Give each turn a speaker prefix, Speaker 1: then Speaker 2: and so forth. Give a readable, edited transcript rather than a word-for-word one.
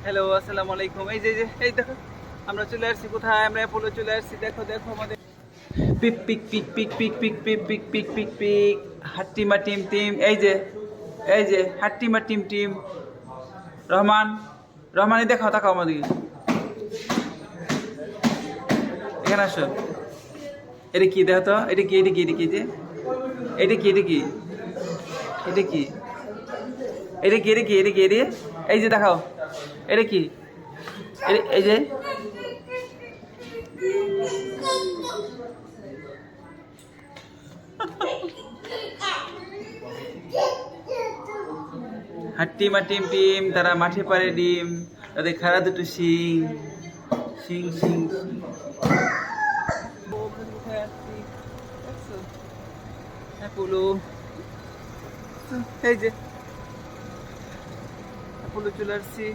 Speaker 1: Hello, আসসালামু আলাইকুম। এই দেখো, আমরা চলে আসছি কোথায়? আমরা অ্যাপোলো চলে আসছি। দেখো দেখো আমাদের পিক পিক পিক পিক পিক পিক পিক পিক পিক পিক পিক হাট্টিমা টিম টিম। এই যে হাট্টিমা টিম টিম। রহমান, রহমানই দেখাও, তাকাও আমাদের এখানে আসো। এটা কি দেখো তো? এটা কি যে এটা কি এটা কি এটা কি এটা কি এটা কি এটা কি এটা এই যে দেখাও, এটা কি? এই যে হাট্টিমা টিম টিম, তারা মাঠে পারে ডিম, তাদের খাড়া দুটো শিং শিং শিং শিং। অ্যাপোলো, এই যে অ্যাপোলো চলে আসছি।